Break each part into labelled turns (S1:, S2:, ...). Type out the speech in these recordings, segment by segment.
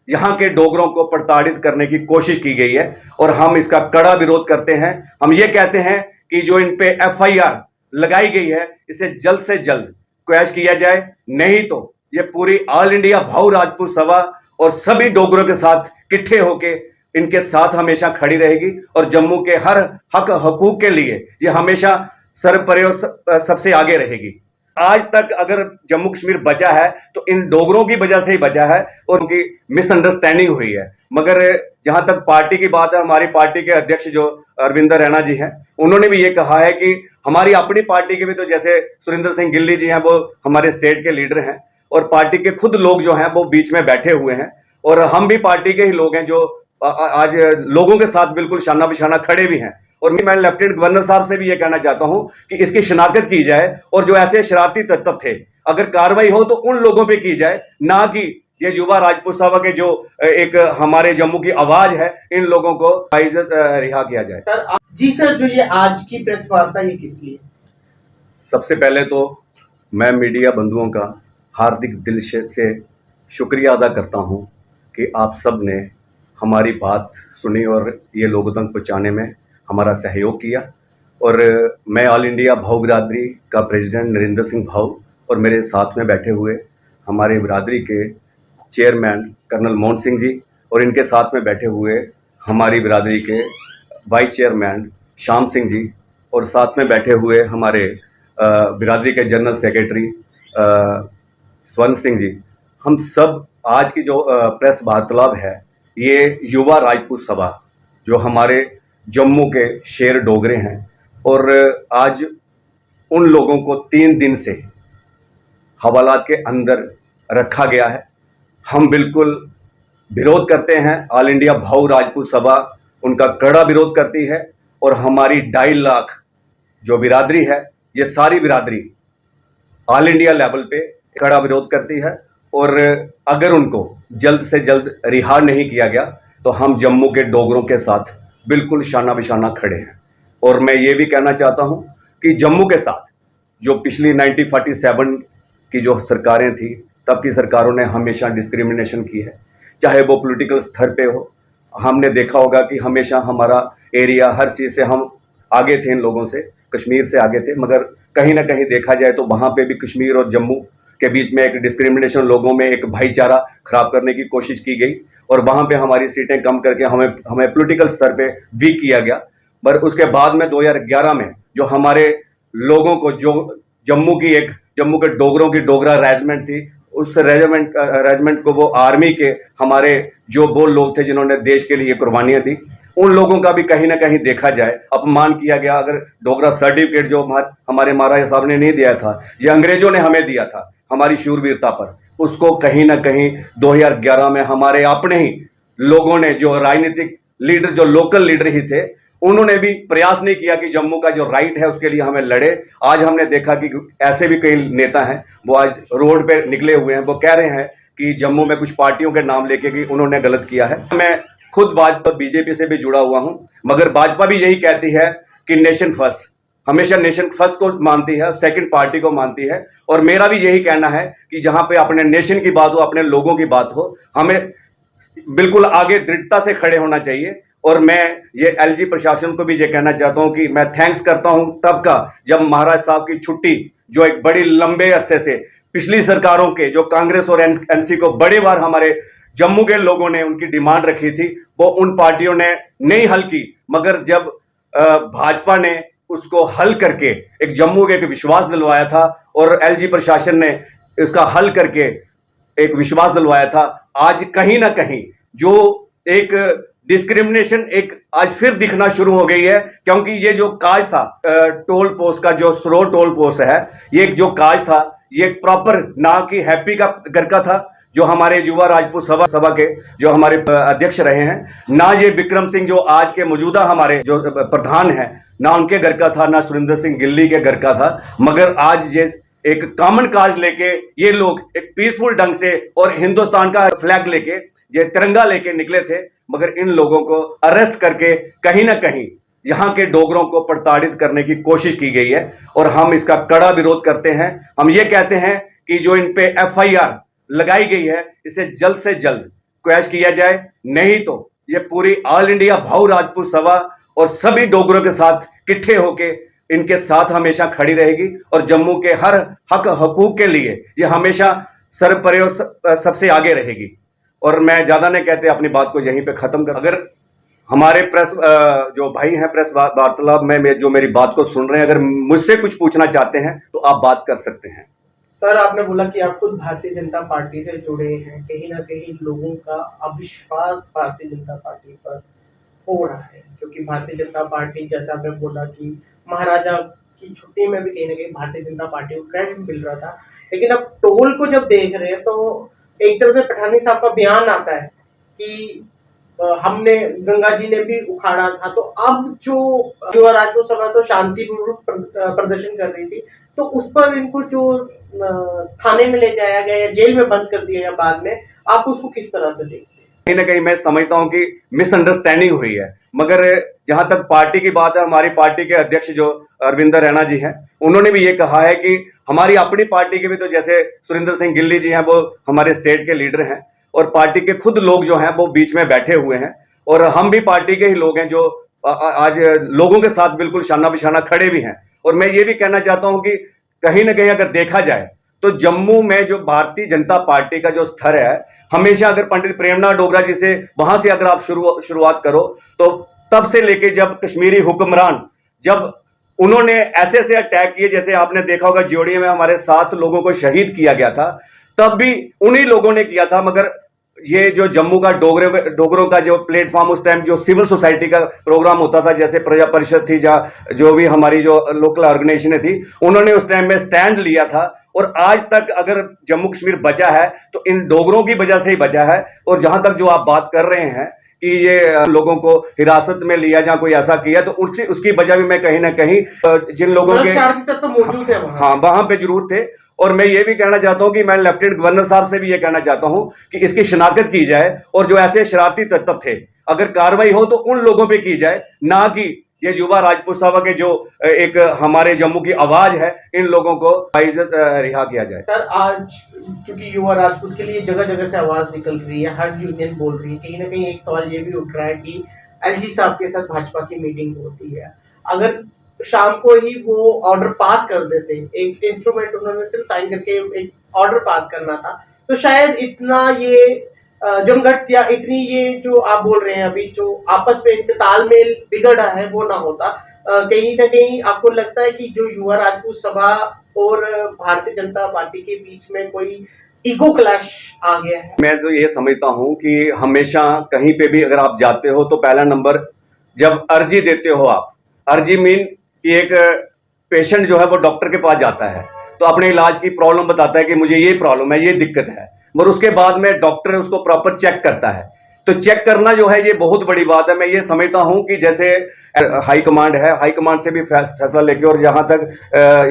S1: यहाँ के डोगरों को प्रताड़ित करने की कोशिश की गई है और हम इसका कड़ा विरोध करते हैं। हम ये कहते हैं कि जो इन पे एफआईआर लगाई गई है इसे जल्द से जल्द क्वैश किया जाए, नहीं तो ये पूरी ऑल इंडिया भाऊ राजपूत सभा और सभी डोगरों के साथ इकट्ठे होके इनके साथ हमेशा खड़ी रहेगी और जम्मू के हर हक हकूक के लिए ये हमेशा सरपरे और सबसे आगे रहेगी। आज तक अगर जम्मू कश्मीर बचा है तो इन डोगरों की वजह से ही बचा है और उनकी मिसअंडरस्टैंडिंग हुई है। मगर जहां तक पार्टी की बात है, हमारी पार्टी के अध्यक्ष जो अरविंदर रैना जी हैं, उन्होंने भी ये कहा है कि हमारी अपनी पार्टी के भी तो जैसे सुरेंद्र सिंह गिल्ली जी हैं, वो हमारे स्टेट के लीडर हैं और पार्टी के खुद लोग जो हैं वो बीच में बैठे हुए हैं और हम भी पार्टी के ही लोग हैं जो आज लोगों के साथ बिल्कुल शाना बिशाना खड़े भी हैं। और मैं लेफ्टिनेंट गवर्नर साहब से भी ये कहना चाहता हूं कि इसकी शिनाख्त की जाए और जो ऐसे शरारती तत्व थे अगर कार्रवाई हो तो उन लोगों पे की जाए, ना कि ये युवा राजपूत सभा के जो एक हमारे जम्मू की आवाज है इन लोगों को बाइज्जत रिहा किया जाए।
S2: सर जो ये आज की प्रेस वार्ता ये किस लिए?
S1: सबसे पहले तो मैं मीडिया बंधुओं का हार्दिक दिल से शुक्रिया अदा करता हूं कि आप सब ने हमारी बात सुनी और ये लोगों तक पहुँचाने में हमारा सहयोग किया। और मैं ऑल इंडिया भाऊ बिरादरी का प्रेसिडेंट नरेंद्र सिंह भाऊ और मेरे साथ में बैठे हुए हमारे बिरादरी के चेयरमैन कर्नल मोहन सिंह जी और इनके साथ में बैठे हुए हमारी बिरादरी के वाइस चेयरमैन श्याम सिंह जी और साथ में बैठे हुए हमारे बिरादरी के जनरल सेक्रेटरी स्वर्ण सिंह जी, हम सब आज की जो प्रेस वार्तालाप है ये युवा राजपूत सभा जो हमारे जम्मू के शेर डोगरे हैं और आज उन लोगों को 3 दिन से हवालात के अंदर रखा गया है। हम बिल्कुल विरोध करते हैं, ऑल इंडिया भाऊ राजपूत सभा उनका कड़ा विरोध करती है और हमारी 2.5 लाख जो बिरादरी है ये सारी बिरादरी ऑल इंडिया लेवल पे कड़ा विरोध करती है और अगर उनको जल्द से जल्द रिहा नहीं किया गया तो हम जम्मू के डोगरों के साथ बिल्कुल शाना बिशाना खड़े हैं। और मैं ये भी कहना चाहता हूं कि जम्मू के साथ जो पिछली 1947 की जो सरकारें थी तब की सरकारों ने हमेशा डिस्क्रिमिनेशन की है, चाहे वो पॉलिटिकल स्तर पे हो। हमने देखा होगा कि हमेशा हमारा एरिया हर चीज़ से हम आगे थे, इन लोगों से कश्मीर से आगे थे, मगर कहीं ना कहीं देखा जाए तो वहाँ पे भी कश्मीर और जम्मू के बीच में एक डिस्क्रिमिनेशन, लोगों में एक भाईचारा खराब करने की कोशिश की गई और वहाँ पे हमारी सीटें कम करके हमें पॉलिटिकल स्तर पे वीक किया गया। पर उसके बाद में 2011 में जो हमारे लोगों को जो जम्मू के डोगरों की डोगरा रेजिमेंट थी, उस रेजिमेंट को वो आर्मी के हमारे जो वो लोग थे जिन्होंने देश के लिए कुर्बानियाँ दी, उन लोगों का भी कहीं ना कहीं देखा जाए अपमान किया गया। अगर डोगरा सर्टिफिकेट जो हमारे महाराजा साहब ने नहीं दिया था, ये अंग्रेजों ने हमें दिया था हमारी शूरवीरता पर, उसको कहीं ना कहीं 2011 में हमारे अपने ही लोगों ने, जो राजनीतिक लीडर, जो लोकल लीडर ही थे, उन्होंने भी प्रयास नहीं किया कि जम्मू का जो राइट है उसके लिए हमें लड़े। आज हमने देखा कि ऐसे भी कई नेता हैं वो आज रोड पे निकले हुए हैं, वो कह रहे हैं कि जम्मू में कुछ पार्टियों के नाम लेके कि उन्होंने गलत किया है। मैं खुद भाजपा बीजेपी से भी जुड़ा हुआ हूं, मगर भाजपा भी यही कहती है कि नेशन फर्स्ट, हमेशा नेशन फर्स्ट को मानती है, सेकंड पार्टी को मानती है। और मेरा भी यही कहना है कि जहां पे अपने नेशन की बात हो, अपने लोगों की बात हो, हमें बिल्कुल आगे दृढ़ता से खड़े होना चाहिए। और मैं ये एलजी प्रशासन को भी ये कहना चाहता हूं कि मैं थैंक्स करता हूं तब का जब महाराज साहब की छुट्टी, जो एक बड़ी लंबे अरसे से पिछली सरकारों के, जो कांग्रेस और एनसी को बड़ी बार हमारे जम्मू के लोगों ने उनकी डिमांड रखी थी, वो उन पार्टियों ने नहीं हल की, मगर जब भाजपा ने उसको हल करके एक जम्मू के एक विश्वास दिलवाया था और एलजी प्रशासन ने इसका हल करके एक विश्वास दिलवाया था, आज कहीं ना कहीं जो एक डिस्क्रिमिनेशन एक आज फिर दिखना शुरू हो गई है। क्योंकि ये जो काज था टोल पोस्ट का, जो स्रो टोल पोस्ट है, ये जो काज था ये प्रॉपर ना कि हैप्पी का घर का था, जो हमारे युवा राजपूत सभा के जो हमारे अध्यक्ष रहे हैं, ना ये विक्रम सिंह जो आज के मौजूदा हमारे जो प्रधान हैं, ना उनके घर का था, ना सुरेंद्र सिंह गिल्ली के घर का था। मगर आज ये एक कॉमन काज लेके ये लोग एक पीसफुल ढंग से और हिंदुस्तान का फ्लैग लेके, ये तिरंगा लेके निकले थे, मगर इन लोगों को अरेस्ट करके कहीं ना कहीं यहाँ के डोगरों को प्रताड़ित करने की कोशिश की गई है और हम इसका कड़ा विरोध करते हैं। हम ये कहते हैं कि जो इन पे एफआईआर लगाई गई है इसे जल्द से जल्द क्वैश किया जाए, नहीं तो ये पूरी ऑल इंडिया भाऊ राजपूत सभा और सभी डोगरों के साथ इकट्ठे होके इनके साथ हमेशा खड़ी रहेगी और जम्मू के हर हक हकूक के लिए ये हमेशा सरपरे और सबसे आगे रहेगी। और मैं ज्यादा नहीं कहते, अपनी बात को यहीं पे खत्म कर। अगर हमारे प्रेस जो भाई हैं प्रेस वार्तालाप में जो मेरी बात को सुन रहे हैं, अगर मुझसे कुछ पूछना चाहते हैं तो आप बात कर सकते हैं।
S2: सर, आपने बोला कि आप खुद भारतीय जनता पार्टी से जुड़े हैं, कहीं ना कहीं लोगों का अविश्वास भारतीय जनता पार्टी पर हो रहा है, क्योंकि भारतीय जनता पार्टी, जैसा आपने बोला कि महाराजा की छुट्टी में भी कहीं ना कहीं भारतीय जनता पार्टी को क्रेडिट मिल रहा था, लेकिन अब टोल को जब देख रहे हैं तो एक तरफ से पठानी साहब का बयान आता है कि हमने, गंगा जी ने भी उखाड़ा था, तो अब जो युवा राजपूत सभा तो शांतिपूर्वक प्रदर्शन कर रही थी, तो उस पर इनको जो थाने में ले जाया गया या जेल में बंद कर दिया गया बाद में, आप उसको किस तरह से देखते हैं?
S1: कहीं ना कहीं मैं समझता हूं कि मिसअंडरस्टैंडिंग हुई है, मगर जहां तक पार्टी की बात है, हमारी पार्टी के अध्यक्ष जो अरविंदर रैना जी हैं, उन्होंने भी ये कहा है कि हमारी अपनी पार्टी के भी, तो जैसे सुरेंद्र सिंह गिल्ली जी हैं, वो हमारे स्टेट के लीडर हैं और पार्टी के खुद लोग जो हैं वो बीच में बैठे हुए हैं, और हम भी पार्टी के ही लोग हैं जो आज लोगों के साथ बिल्कुल शाना बिशाना खड़े भी हैं। और मैं ये भी कहना चाहता हूं कि कहीं ना कहीं अगर देखा जाए तो जम्मू में जो भारतीय जनता पार्टी का जो स्तर है, हमेशा अगर पंडित प्रेमनाथ डोगरा जी से, वहां से अगर आप शुरुआत करो तो तब से लेके जब कश्मीरी हुक्मरान, जब उन्होंने ऐसे ऐसे अटैक किए, जैसे आपने देखा होगा ज्योड़िया में हमारे 7 लोगों को शहीद किया गया था, तब भी उन्हीं लोगों ने किया था। मगर ये जो जम्मू का डोगरों का जो प्लेटफॉर्म, उस टाइम जो सिविल सोसाइटी का प्रोग्राम होता था, जैसे प्रजा परिषद थी, जो भी हमारी जो लोकल ऑर्गेनाइजेशन थी, उन्होंने उस टाइम में स्टैंड लिया था। और आज तक अगर जम्मू कश्मीर बचा है तो इन डोगरों की वजह से ही बचा है। और जहां तक जो आप बात कर रहे हैं कि ये लोगों को हिरासत में लिया या कोई ऐसा किया, तो उसकी वजह भी मैं कहीं ना कहीं जिन लोगों के
S2: तो मौजूद है
S1: हाँ वहां पे जरूर थे। और मैं ये भी कहना चाहता हूं कि मैं लेफ्टिनेंट गवर्नर साहब से भी ये कहना चाहता हूं कि इसकी शिनाख्त की जाए, और जो ऐसे शरारती तत्व थे, अगर कार्रवाई हो तो उन लोगों पे की जाए, ना कि ये युवा राजपूत सभा के जो एक हमारे जम्मू की आवाज है, इन लोगों को बाइज्जत रिहा किया जाए।
S2: सर, आज क्योंकि युवा राजपूत के लिए जगह जगह से आवाज निकल रही है, हर यूनियन बोल रही है, कहीं ना कहीं एक सवाल ये भी उठ रहा है कि एलजी साहब के साथ भाजपा की मीटिंग होती है, अगर शाम को ही वो ऑर्डर पास कर देते, एक इंस्ट्रूमेंट उन्होंने सिर्फ साइन करके एक ऑर्डर पास करना था, तो शायद इतना ये जमघट या इतनी ये जो आप बोल रहे हैं अभी, जो आपस में इनका तालमेल बिगड़ा है, वो ना होता। कहीं ना कहीं आपको लगता है कि जो युवा राजपूत सभा और भारतीय जनता पार्टी के बीच में कोई ईगो क्लैश आ गया है?
S1: मैं तो ये समझता हूं कि हमेशा कहीं पे भी अगर आप जाते हो तो पहला नंबर, जब अर्जी देते हो आप, अर्जी मीन कि एक पेशेंट जो है वो डॉक्टर के पास जाता है तो अपने इलाज की प्रॉब्लम बताता है कि मुझे ये प्रॉब्लम है, ये दिक्कत है, मगर उसके बाद में डॉक्टर उसको प्रॉपर चेक करता है। तो चेक करना जो है ये बहुत बड़ी बात है। मैं ये समझता हूं कि जैसे हाई कमांड है, हाई कमांड से भी फैसला लेके, और जहां तक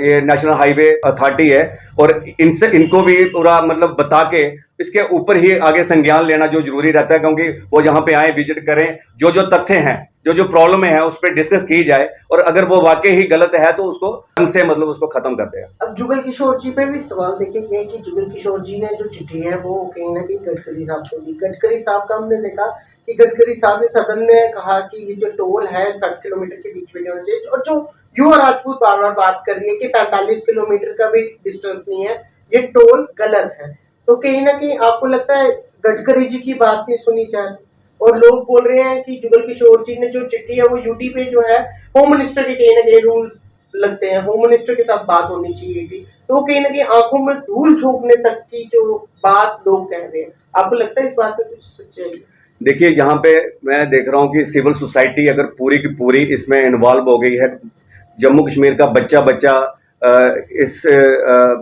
S1: ये नेशनल हाईवे अथॉरिटी है, और इनको भी पूरा मतलब बता के इसके ऊपर ही आगे संज्ञान लेना जो जरूरी रहता है, क्योंकि वो जहां पे आए, विजिट करें, जो तथ्य हैं, जो प्रॉब्लम है उस पर डिस्कस की जाए, और अगर वो वाकई ही गलत है तो उसको ढंग से मतलब उसको खत्म कर देगा।
S2: अब जुगल किशोर जी पे भी सवाल देखे गए कि जुगल किशोर जी ने जो चिट्ठी है वो कहीं ना कहीं गडकरी साहब को दी। गडकरी साहब का हमने देखा कि गडकरी साहब ने सदन में कहा कि ये जो टोल है 60 किलोमीटर के बीच में होना चाहिए, और जो युवा राजपूत बार बार बात कर रही है कि 45 किलोमीटर का भी डिस्टेंस नहीं है, ये टोल गलत है। तो कहीं ना कहीं आपको लगता है गडकरी जी की बात नहीं सुनी जाती, और लोग बोल रहे हैं कि जुगल किशोर जी ने जो चिट्ठी है वो यूटी पे जो है होम मिनिस्टर के कहीं ना कहीं रूल्स लगते हैं, होम मिनिस्टर के साथ बात होनी चाहिए थी, तो कहीं ना कहीं आंखों में धूल झोंकने तक की जो बात लोग कह रहे हैं, आपको लगता है इस बात में कुछ सच्चाई?
S1: देखिए, जहां पे मैं देख रहा हूं कि सिविल सोसाइटी अगर पूरी की पूरी इसमें इन्वॉल्व हो गई है, जम्मू कश्मीर का बच्चा इस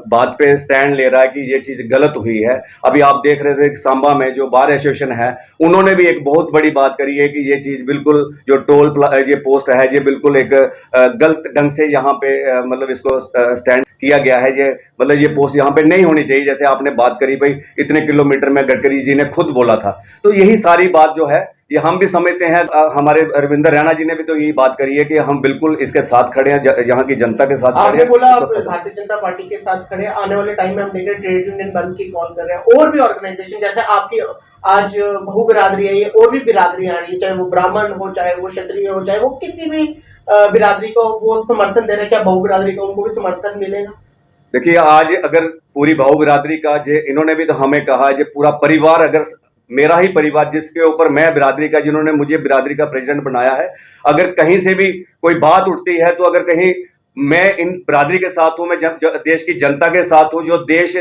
S1: बात पे स्टैंड ले रहा है कि ये चीज गलत हुई है। अभी आप देख रहे थे कि सांबा में जो बार एसोसिएशन है, उन्होंने भी एक बहुत बड़ी बात करी है कि ये चीज बिल्कुल जो टोल ये पोस्ट है, ये बिल्कुल एक गलत ढंग से यहाँ पे मतलब इसको स्टैंड किया गया है। ये मतलब ये पोस्ट यहाँ पे नहीं होनी चाहिए, जैसे आपने बात करी भाई इतने किलोमीटर में, गडकरी जी ने खुद बोला था। तो यही सारी बात जो है ये हम भी समझते हैं। हमारे रविंदर रैना जी ने भी तो यही बात करी है कि हम बिल्कुल इसके साथ खड़े हैं, यहाँ की जनता के साथ खड़े
S2: आपने
S1: हैं।
S2: बोला आप भारतीय जनता पार्टी के साथ खड़े हैं, आने वाले टाइम में हम देख रहे हैं ट्रेड यूनियन बंद की कॉल कर रहे हैं, और भी ऑर्गेनाइजेशन जैसे आपकी आज बहु बिरादरी है, ये और भी बिरादरी आ रही है, चाहे वो ब्राह्मण हो, चाहे वो क्षत्रिय हो, चाहे वो किसी भी बिरादरी को वो समर्थन दे रहे हैं, क्या बहु बिरादरी को उनको भी समर्थन मिलेगा?
S1: देखिए, आज अगर पूरी भाऊ बिरादरी का जे इन्होंने भी तो हमें कहा है, जो पूरा परिवार, अगर मेरा ही परिवार जिसके ऊपर मैं बिरादरी का, जिन्होंने मुझे बिरादरी का प्रेसिडेंट बनाया है, अगर कहीं से भी कोई बात उठती है तो अगर कहीं मैं इन बिरादरी के साथ हूं, मैं देश की जनता के साथ हूं, जो देश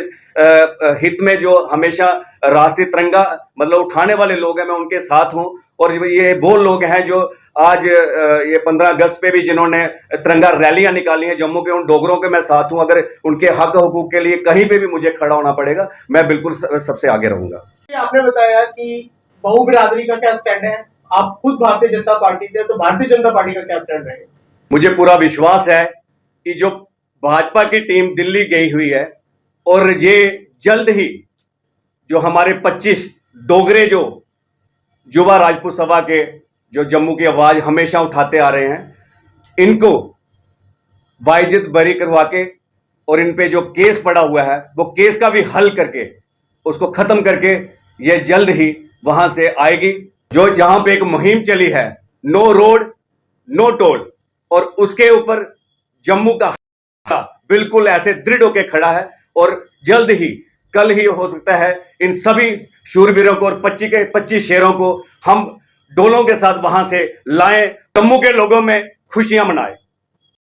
S1: हित में जो हमेशा राष्ट्रीय तिरंगा मतलब उठाने वाले लोग हैं, मैं उनके साथ हूं। और ये वो लोग हैं जो आज ये 15 अगस्त पे भी जिन्होंने तिरंगा रैलियां निकाली हैं जम्मू के, उन डोगरों के मैं साथ हूं। अगर उनके हक हुकूक के लिए कहीं पे भी मुझे खड़ा होना पड़ेगा, मैं बिल्कुल सबसे आगे रहूंगा।
S2: आपने बताया कि बहु बिरादरी का क्या स्टैंड है, आप खुद भारतीय जनता पार्टी से, तो भारतीय जनता पार्टी का क्या स्टैंड रहेगा?
S1: मुझे पूरा विश्वास है कि जो भाजपा की टीम दिल्ली गई हुई है, और ये जल्द ही जो हमारे 25 डोगरे जो युवा राजपूत सभा के जो जम्मू की आवाज हमेशा उठाते आ रहे हैं, इनको बाइज्जत बरी करवा के और इन पे जो केस पड़ा हुआ है वो केस का भी हल करके उसको खत्म करके ये जल्द ही वहां से आएगी। जो जहां पे एक मुहिम चली है, नो रोड नो टोल, और उसके ऊपर जम्मू का बिल्कुल ऐसे दृढ़ होकर खड़ा है। और जल्द ही, कल ही हो सकता है, इन सभी शूरवीरों को और 25 के 25 शेरों को हम डोलों के साथ वहां से लाएं, जम्मू के लोगों में खुशियां मनाएं।